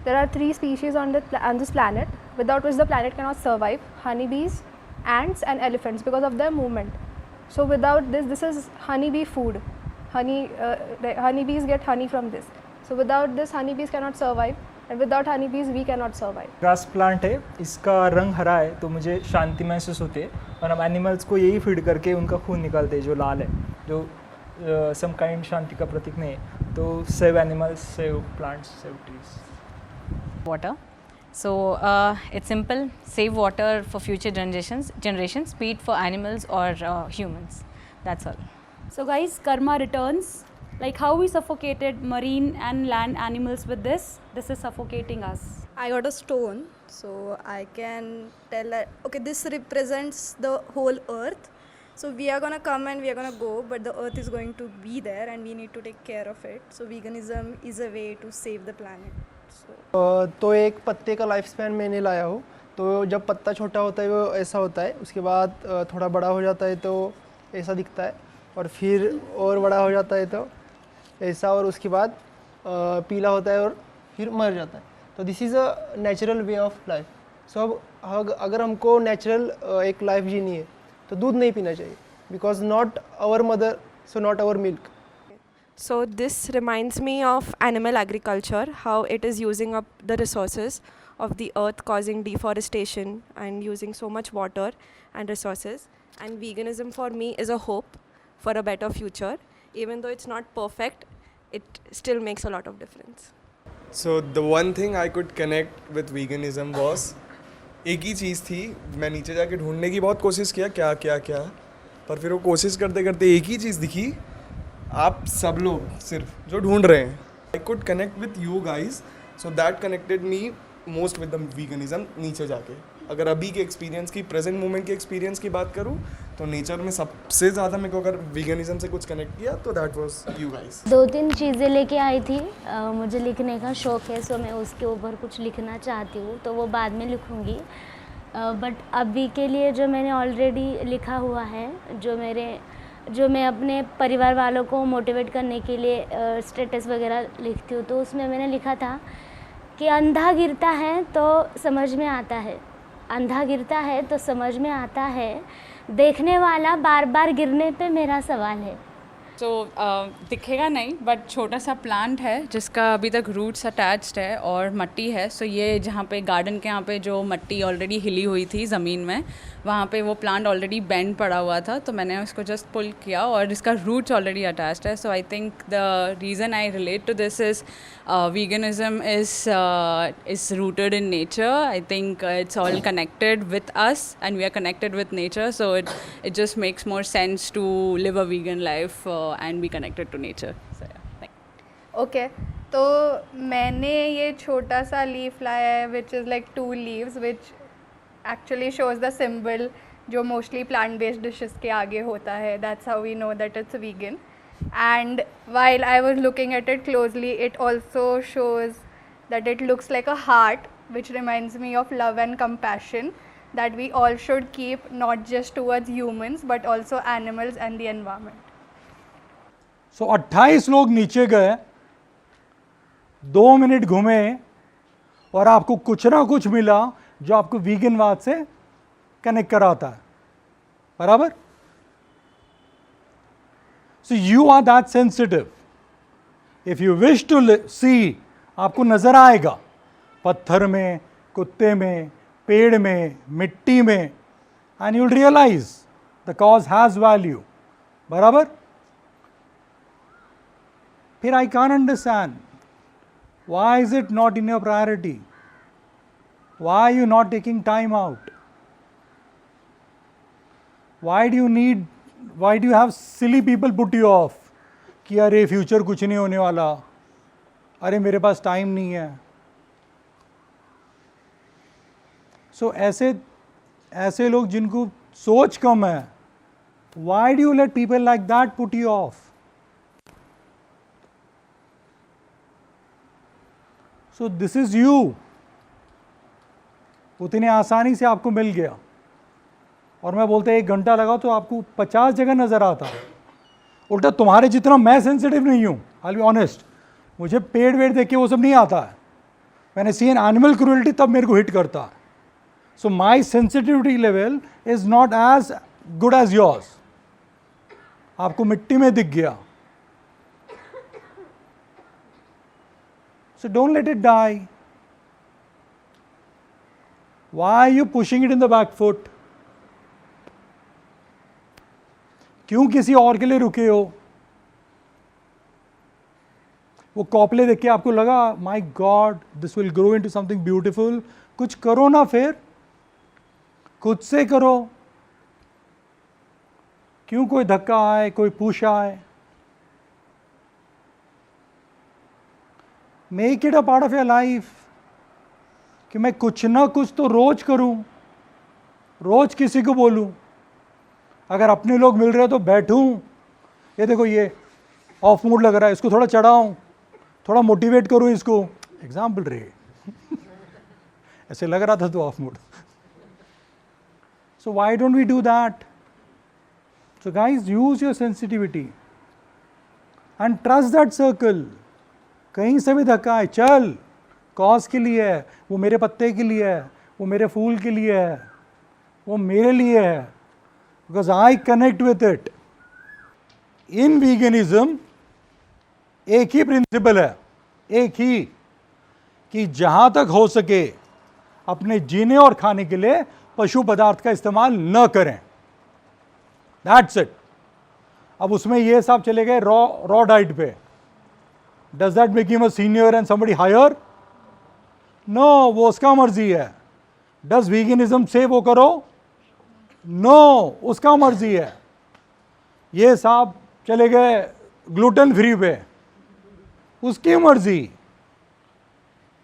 There are 3 species on this planet without which the planet cannot survive: honeybees, ants, and elephants, because of their movement. So without this is honeybee food. Honeybees get honey from this. So without this, honeybees cannot survive. and without honeybees we cannot survive. Grass plant है, इसका रंग हरा है तो मुझे शांति महसूस होती है, और हम एनिमल्स को यही फीड करके उनका खून निकालते हैं जो लाल है, जो सम काइंड शांति का प्रतीक नहीं है. तो save animals, save plants, save trees. Water. So it's simple. Save water for future generations, be it for animals or humans. That's all. So guys, karma returns. Like how we suffocated marine and land animals with this is suffocating us. I got a stone, so I can tell that, okay, this represents the whole earth. So we are gonna come and we are gonna go, but the earth is going to be there and we need to take care of it. So veganism is a way to save the planet. तो एक पत्ते का life span मैंने लाया हूँ. तो जब पत्ता छोटा होता है वो ऐसा होता है, उसके बाद थोड़ा बड़ा हो जाता है तो ऐसा दिखता है, और फिर और बड़ा हो जाता है तो ऐसा, और उसके बाद पीला होता है और फिर मर जाता है. तो this is a natural way of life. So अब अगर हमको नेचुरल एक लाइफ जीनी है तो दूध नहीं पीना चाहिए, because not our mother, so not our milk. So this reminds me of animal agriculture, how it is using up the resources of the earth, causing deforestation and using so much water and resources. And veganism for me is a hope for a better future. Even though it's not perfect, it still makes a lot of difference. So the one thing I could connect with veganism was, एक ही चीज़ थी, मैं नीचे जाके ढूंढने की बहुत कोशिश किया क्या क्या क्या, पर फिर वो कोशिश करते करते एक ही चीज़ दिखी, आप सब लोग सिर्फ जो ढूंढ रहे हैं. I could connect with you guys, so that connected me most with the veganism. नीचे जाके अगर अभी के एक्सपीरियंस की, प्रेजेंट मोमेंट के एक्सपीरियंस की बात करूँ तो नेचर में सबसे ज़्यादा मेरे को अगर वीगनिज़म से कुछ कनेक्ट किया तो दैट वाज यू गाइज. 2-3 चीज़ें लेके आई थी. मुझे लिखने का शौक़ है, सो मैं उसके ऊपर कुछ लिखना चाहती हूँ, तो वो बाद में लिखूँगी. बट अभी के लिए जो मैंने ऑलरेडी लिखा हुआ है, जो मैं अपने परिवार वालों को मोटिवेट करने के लिए स्टेटस वगैरह लिखती हूँ, तो उसमें मैंने लिखा था कि अंधा गिरता है तो समझ में आता है, अंधा गिरता है तो समझ में आता है, देखने वाला बार बार गिरने पे मेरा सवाल है. तो दिखेगा नहीं, बट छोटा सा प्लांट है जिसका अभी तक रूट्स अटैच्ड है और मट्टी है. सो ये जहाँ पे गार्डन के यहाँ पे जो मट्टी ऑलरेडी हिली हुई थी ज़मीन में, वहाँ पे वो प्लांट ऑलरेडी बेंड पड़ा हुआ था, तो मैंने उसको जस्ट पुल किया और इसका रूट्स ऑलरेडी अटैच्ड है. So I think the reason I relate to this is veganism is rooted in nature. I think it's all connected with us and we are connected with nature, so it just makes more sense to live a vegan life and be connected to nature. So yeah. Okay, तो मैंने ये छोटा सा leaf लाया है which is like 2 leaves which actually shows the symbol जो mostly plant based dishes के आगे होता है. That's how we know that it's vegan. And while I was looking at it closely, it also shows that it looks like a heart, which reminds me of love and compassion that we all should keep, not just towards humans but also animals and the environment. So 28 लोग नीचे गए, 2 minute घूमे और आपको कुछ ना कुछ मिला जो आपको वीगनवाद से कनेक्ट कराता है, बराबर. So you are that sensitive. If you wish to see, आपको नज़र आएगा पत्थर में, कुत्ते में, पेड़ में, मिट्टी में, and you'll realize the cause has value. बराबर. फिर I can't understand. Why is it not in your priority? Why are you not taking time out? Why do you have silly people put you off? कि अरे future कुछ नहीं होने वाला, अरे मेरे पास टाइम नहीं है. सो ऐसे लोग जिनको सोच कम है, why do you let people like that put you off? So this is you. उतने आसानी से आपको मिल गया और मैं बोलता 1 घंटा लगा तो आपको 50 जगह नज़र आता है. उल्टा तुम्हारे जितना मैं सेंसिटिव नहीं हूँ, आई बी ऑनेस्ट. मुझे पेड़ वेड़ देख के वो सब नहीं आता है. मैंने सी एन एनिमल क्रूअल्टी तब मेरे को हिट करता है. So my sensitivity level is not as good as yours. आपको मिट्टी में दिख गया. So don't let it die. Why are you pushing it in the back foot? क्यों किसी और के लिए रुके हो? वो कॉपले देख के आपको लगा my God this will grow into something beautiful, कुछ करो ना, फिर खुद से करो। क्यों कोई धक्का आए, कोई पुश आए? Make it a part of your life कि मैं कुछ ना कुछ तो रोज करूं, रोज किसी को बोलूं। अगर अपने लोग मिल रहे हो तो बैठूं, ये देखो ये ऑफ मूड लग रहा है, इसको थोड़ा चढ़ाऊं, थोड़ा मोटिवेट करूं इसको। एग्जाम्पल रे ऐसे लग रहा था तो off mood. So why don't we do that? So guys use your sensitivity and trust that circle. कहीं से भी धक्का है, चल, कॉज के लिए है, वो मेरे पत्ते के लिए है, वो मेरे फूल के लिए है, वो मेरे लिए है, because I connect with it. In veganism एक ही प्रिंसिपल है, एक ही, कि जहां तक हो सके अपने जीने और खाने के लिए पशु पदार्थ का इस्तेमाल न करें। That's it. अब उसमें ये सब चले गए रॉ डाइट पे। Does that make him a senior and somebody higher? No, वो उसका मर्जी है। डज वीगनिज्म से वो करो? नो, उसका मर्जी है। ये साहब चले गए ग्लूटेन फ्री पे, उसकी मर्जी।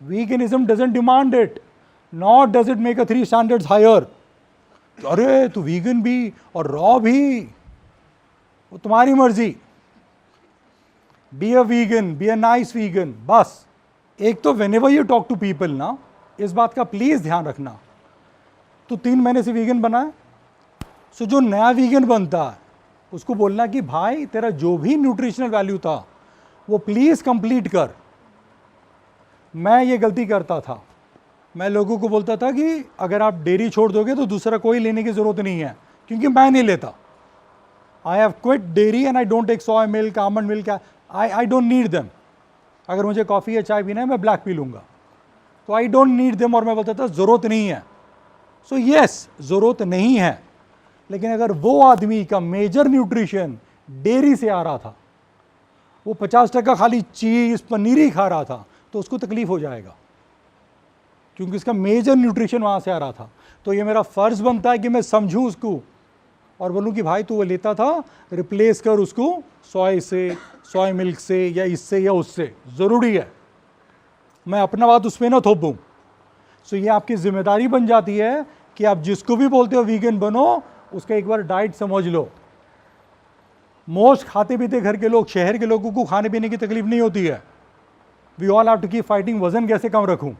Veganism doesn't demand it, not does it make a 3 standards higher. अरे तू वीगन भी और रॉ भी, वो तुम्हारी मर्जी। Be a vegan, be a nice vegan, बस। एक तो whenever you talk to people ना, इस बात का प्लीज ध्यान रखना, तो 3 महीने से वीगन बना है, सो जो नया वीगन बनता है उसको बोलना कि भाई तेरा जो भी न्यूट्रिशनल वैल्यू था वो प्लीज कंप्लीट कर। मैं ये गलती करता था, मैं लोगों को बोलता था कि अगर आप डेयरी छोड़ दोगे तो दूसरा कोई लेने की जरूरत नहीं है, क्योंकि मैं नहीं लेता। I have quit dairy and I don't take soya milk, almond milk, I don't need them. अगर मुझे कॉफ़ी या चाय पीना है मैं ब्लैक पी लूँगा, तो आई डोंट नीड देम। और मैं बोलता था ज़रूरत नहीं है। सो यस, ज़रूरत नहीं है, लेकिन अगर वो आदमी का मेजर न्यूट्रिशन डेयरी से आ रहा था, वो 50% खाली चीज़ पनीर ही खा रहा था, तो उसको तकलीफ हो जाएगा, क्योंकि उसका मेजर न्यूट्रिशन वहाँ से आ रहा था। तो ये मेरा फ़र्ज़ बनता है कि मैं समझूँ उसको और बोलूँ कि भाई तू वो लेता था, रिप्लेस कर उसको सोया से, सोया मिल्क से, या इससे या उससे, ज़रूरी है। मैं अपना बात उस पर ना थोपूँ। सो ये आपकी जिम्मेदारी बन जाती है कि आप जिसको भी बोलते हो वीगन बनो, उसका एक बार डाइट समझ लो। मोस्ट खाते पीते घर के लोग, शहर के लोगों को खाने पीने की तकलीफ नहीं होती है। We all have to keep fighting, वजन कैसे कम रखूं,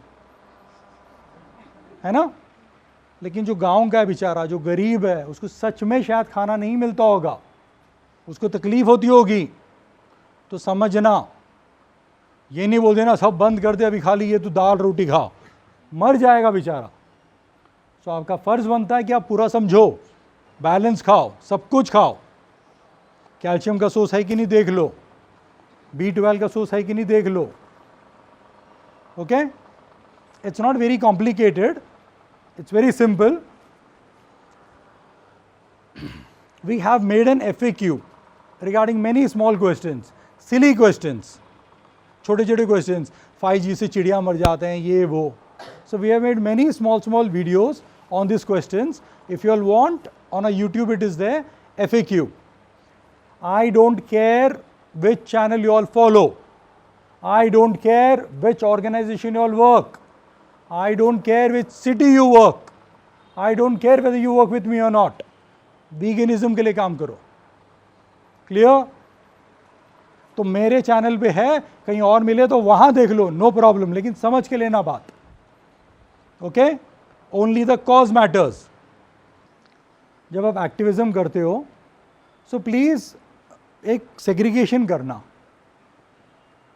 है ना? लेकिन जो गांव का है बेचारा, जो गरीब है, उसको सच में शायद खाना नहीं मिलता होगा, उसको तकलीफ होती होगी, तो समझना। ये नहीं बोल देना सब बंद कर दे, अभी खा ली ये तो दाल रोटी खा, मर जाएगा बेचारा। तो आपका फ़र्ज़ बनता है कि आप पूरा समझो, बैलेंस खाओ, सब कुछ खाओ। कैल्शियम का सोर्स है कि नहीं देख लो, B12 का सोर्स है कि नहीं देख लो। Okay, it's not very complicated, it's very simple. We have made an FAQ regarding many small questions, silly questions, छोटे छोटे questions, 5G से चिड़िया मर जाते हैं, ये वो. So we have made many small videos on these questions. If you all want, on a YouTube it is there, FAQ. I don't care which channel you all follow. I don't care which organization you all work. I don't care which city you work. I don't care whether you work with me or not. Veganism के लिए काम करो. Clear? तो मेरे channel पे है, कहीं और मिले तो वहाँ देख लो, no problem, लेकिन समझ के लेना बात. Okay? Only the cause matters. जब आप एक्टिविज्म करते हो, so please एक सेग्रीगेशन करना,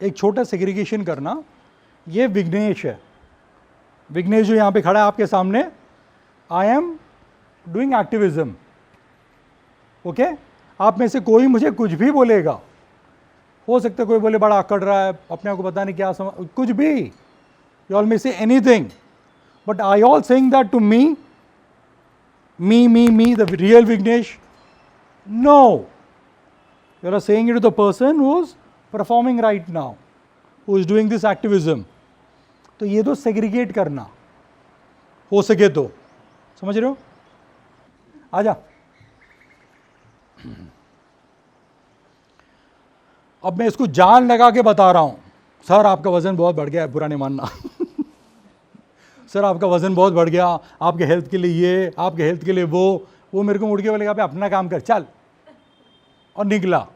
एक छोटा सेग्रीगेशन करना. ये विघ्नेश है, विघ्नेश जो यहाँ पे खड़ा है आपके सामने. I am doing activism. Okay, आप में से कोई मुझे कुछ भी बोलेगा, हो सकता है कोई बोले बड़ा अकड़ रहा है, अपने आप को पता नहीं क्या समझ, कुछ भी, you all may say anything. But are you all saying that to me? Me, the real Vignesh? No. You are saying it to the person who is performing right now, who is doing this activism. तो ये तो segregate करना हो सके तो, समझ रहे हो? आजा. अब मैं इसको जान लगा के बता रहा हूँ, सर आपका वज़न बहुत बढ़ गया है, बुरा नहीं मानना. सर आपका वज़न बहुत बढ़ गया, आपके हेल्थ के लिए ये, आपके हेल्थ के लिए वो मेरे को मुड़ के बोलेगा, अपना काम कर चल, और निकला.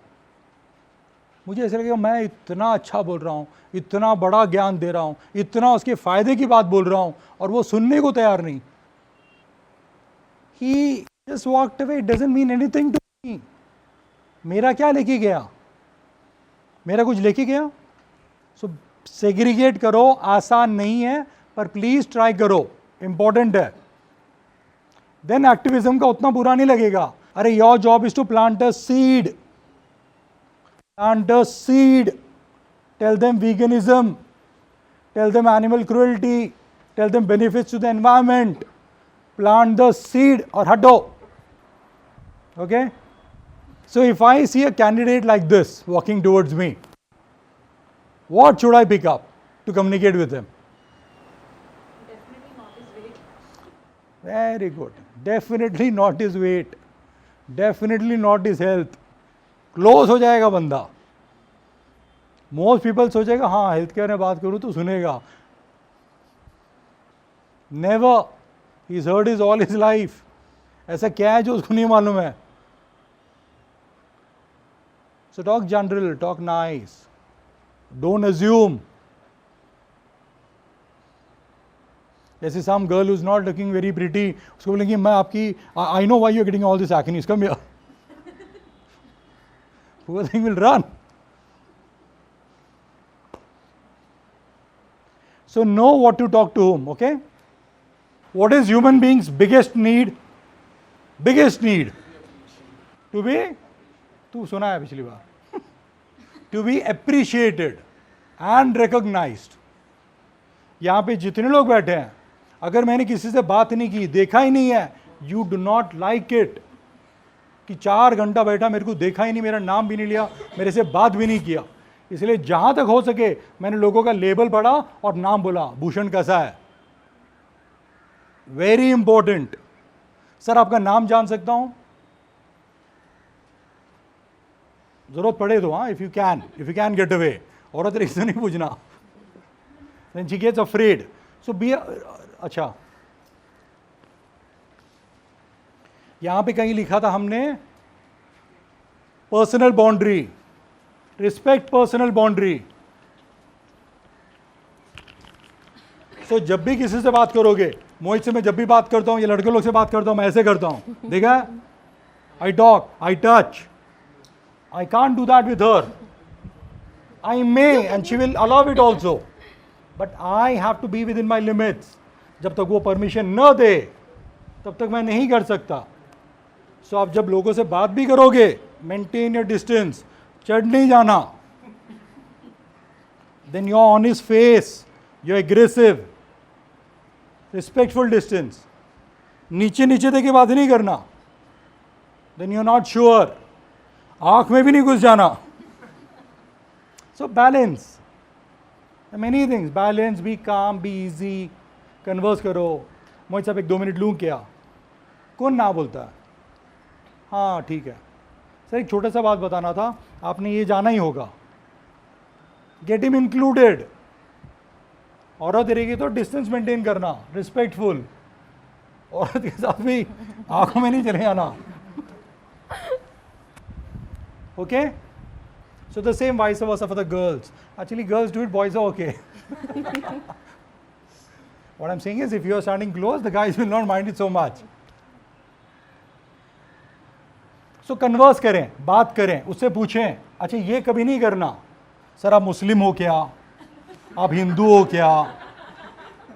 मुझे ऐसा लगेगा मैं इतना अच्छा बोल रहा हूँ, इतना बड़ा ज्ञान दे रहा हूँ, इतना उसके फ़ायदे की बात बोल रहा हूँ, और वो सुनने को तैयार नहीं. He just walked away. It doesn't mean anything to me. मेरा क्या लेके गया? मेरा कुछ लेके गया? सो सेग्रीगेट करो, आसान नहीं है, पर प्लीज ट्राई करो, इंपॉर्टेंट है. देन एक्टिविज्म का उतना बुरा नहीं लगेगा. अरे your job is to plant a seed. Plant a seed. Tell them veganism. Tell them animal cruelty. Tell them benefits to the environment. Plant the seed or hutto. Okay? So if I see a candidate like this walking towards me, what should I pick up to communicate with him? Definitely not his weight. Very good. Definitely not his weight. Definitely not his health. Close हो जाएगा बंदा. Most people सोचेगा हाँ health care में बात करूँ तो सुनेगा. Never. He heard is all his life. ऐसा क्या है जो उसको नहीं मालूम है? So talk general, talk nice, don't assume. जैसे some girl is not looking very pretty, उसको बोलेंगे मैं आपकी, I know why you are getting all this acne, come here. Poor thing will run. So know what to talk to whom, okay? What is human being's biggest need? Biggest need? To be, तू सुना है पिछली बार, to be appreciated and recognized. यहाँ पे जितने लोग बैठे हैं, अगर मैंने किसी से बात नहीं की, देखा ही नहीं है, you do not like it. कि 4 घंटा बैठा, मेरे को देखा ही नहीं, मेरा नाम भी नहीं लिया, मेरे से बात भी नहीं किया. इसलिए जहाँ तक हो सके मैंने लोगों का लेबल पढ़ा और नाम बोला, भूषण कैसा है. Very important. सर आपका नाम जान सकता हूँ? जरूरत पड़े तो हाँ, if you can get away. औरत तरीके से नहीं पूछना. Then she gets afraid. So be अच्छा, यहां पे कहीं लिखा था हमने personal boundary, respect personal boundary. So जब भी किसी से बात करोगे, मोहित से मैं जब भी बात करता हूं या लड़के लोग से बात करता हूं, मैं ऐसे करता हूं, देखा? I talk, I touch. I can't do that with her. I may and she will allow it also, but I have to be with in my limits. जब तक वो परमिशन न दे तब तक मैं नहीं कर सकता. सो आप जब लोगों से बात भी करोगे, मेंटेन योर डिस्टेंस, चढ़ नहीं जाना. Then you are on his face, you are aggressive. Respectful distance. नीचे नीचे देके बात नहीं करना. Then you are not sure. आंख में भी नहीं घुस जाना. So balance, many things. Balance, be calm, be easy, converse करो. मोहित साहब 1-2 मिनट लूँ क्या? कौन ना बोलता है? हाँ ठीक है सर, एक छोटा सा बात बताना था, आपने ये जाना ही होगा. Get him included. औरत रहेगी तो डिस्टेंस मेंटेन करना, रिस्पेक्टफुल. औरत के साथ भी आंखों में नहीं चले जाना. Okay? So the same vice versa for the girls. Actually girls do it, boys are okay. What I'm saying is, if you are standing close, the guys will not mind it so much. So converse करें, बात करें, उससे पूछें. अच्छा ये कभी नहीं करना, सर आप मुस्लिम हो क्या, आप हिंदू हो क्या?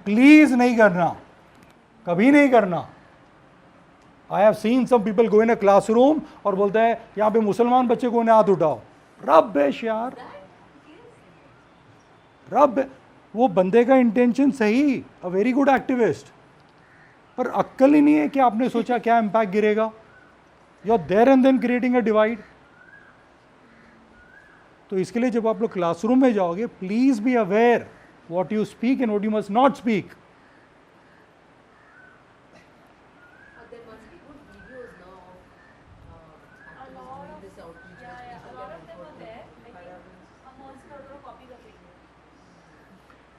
प्लीज नहीं करना, कभी नहीं करना. I have seen some people go in a classroom और बोलते हैं यहाँ पे मुसलमान बच्चे को हाथ उठाओ. रब यार, रब. वो बंदे का इंटेंशन सही, अ वेरी गुड एक्टिविस्ट, पर अक्ल ही नहीं है कि आपने सोचा क्या इम्पैक्ट गिरेगा. You are there and then creating a divide. तो इसके लिए जब आप लोग क्लासरूम में जाओगे, please be aware what you speak and what you must not speak.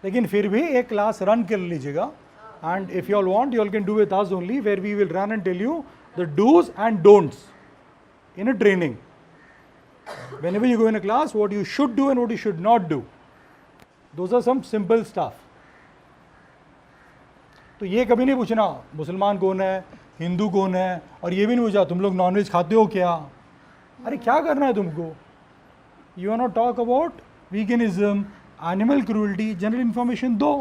लेकिन फिर भी एक क्लास रन कर लीजिएगा. And if you all want, you all can do with us only, where we will run and tell you the dos and don'ts in a training. Whenever you go in a class, what you should do and what you should not do. Those are some simple stuff. तो ये कभी नहीं पूछना मुसलमान कौन है, हिंदू कौन है, और ये भी नहीं पूछा तुम लोग नॉनवेज खाते हो क्या. अरे क्या करना है तुमको. You are not talk about veganism, animal cruelty, general information दो,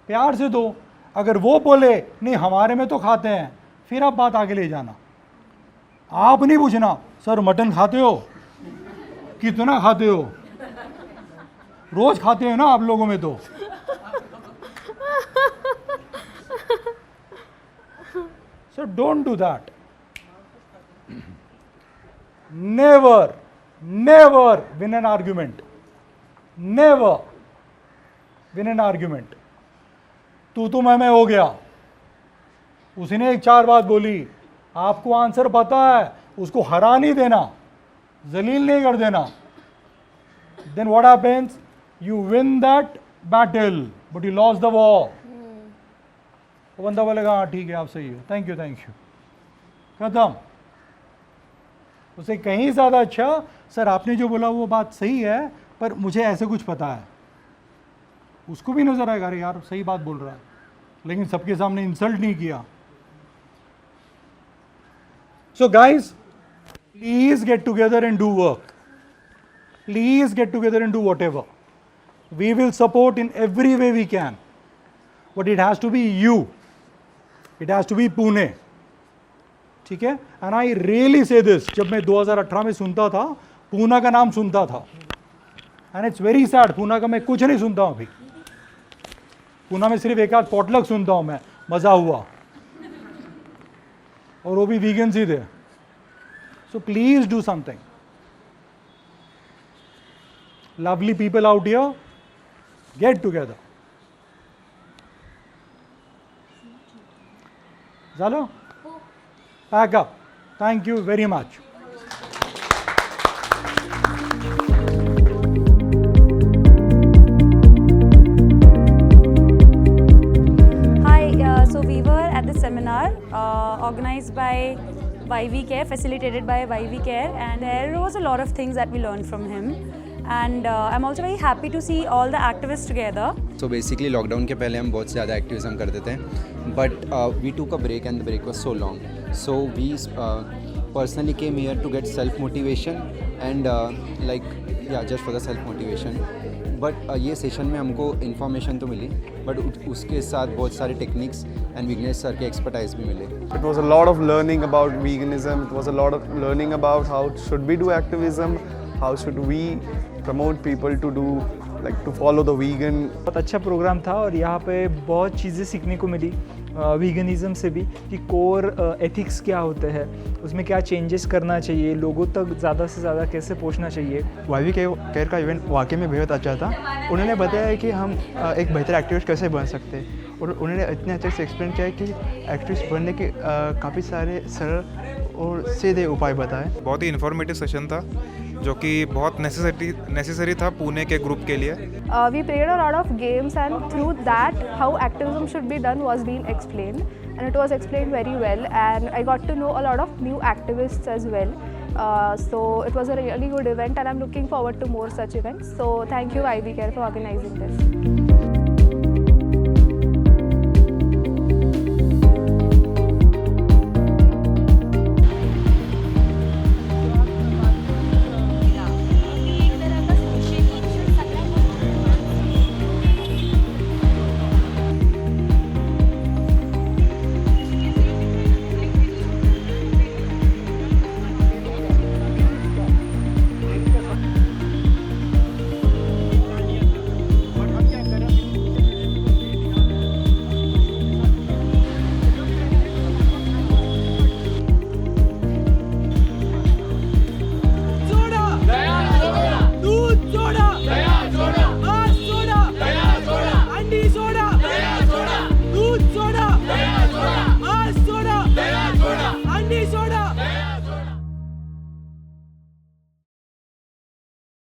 प्यार से दो. अगर वो बोले नहीं हमारे में तो खाते हैं, फिर आप बात आगे ले जाना. आप नहीं पूछना सर मटन खाते हो, कितना खाते हो, रोज खाते हो ना आप लोगों में तो. So don't do that. Never win an argument. Never win an argument. तू मैं हो गया. उसने एक 4 बात बोली, आपको आंसर पता है, उसको हरा नहीं देना, जलील नहीं कर देना. Then what happens? You win that battle, but you lost the war. वो बंदा बोलेगा हाँ ठीक है आप सही हो, थैंक यू, खत्म. उसे कहीं ज़्यादा अच्छा, सर आपने जो बोला वो बात सही है पर मुझे ऐसे कुछ पता है. उसको भी नज़र आएगा अरे यार सही बात बोल रहा है, लेकिन सबके सामने इंसल्ट नहीं किया. So guys, please get together and do work. Please get together and do whatever. We will support in every way we can. But it has to be you. It has to be Pune. ठीक है? And I really say this, जब मैं 2018 में सुनता था, पूना का नाम सुनता था. And it's very sad, Poona का मैं कुछ नहीं सुनता हूँ अभी. पूना में सिर्फ एक आध पॉटलक सुनता हूँ मैं, मज़ा हुआ. और वो भी वीगन्स ही थे. So please do something. Lovely people out here, get together. चलो pack up. Thank you very much. Seminar organized by YV Care, facilitated by YV Care, and there was a lot of things that we learned from him. And I'm also very happy to see all the activists together. So basically lockdown के पहले हम बहुत ज़्यादा activism करते थे, but we took a break and the break was so long. So we personally came here to get self motivation and just for the self motivation. But ये session में हमको इन्फॉर्मेशन तो मिली, बट उसके साथ बहुत सारे टेक्निक्स एंड विघ्नेश सर के expertise भी मिले. It was a lot of learning about veganism. It was a lot of learning about how should we do activism, how should we promote people to do to follow the vegan. बहुत अच्छा programme था और यहाँ पे बहुत चीज़ें सीखने को मिली वीगनिज़म से भी, कि कोर एथिक्स क्या होते हैं, उसमें क्या चेंजेस करना चाहिए, लोगों तक ज़्यादा से ज़्यादा कैसे पहुँचना चाहिए. YV केयर का इवेंट वाकई में बेहद अच्छा था. उन्होंने बताया कि हम एक बेहतर एक्टिविस्ट कैसे बन सकते हैं, और उन्होंने इतने अच्छे से एक्सप्लेन किया कि एक्टिविस्ट बनने के काफ़ी सारे सरल और सीधे उपाय बताए. बहुत ही इन्फॉर्मेटिव सेशन था जो कि बहुत नेसेसरी था पुणे के ग्रुप के लिए. We played a lot of games and through that how activism should be done was being explained, and it was explained very well, and I got to know a lot of new activists as well. So it was a really good event and I'm looking forward to more such events. So thank you YV Care for organizing this.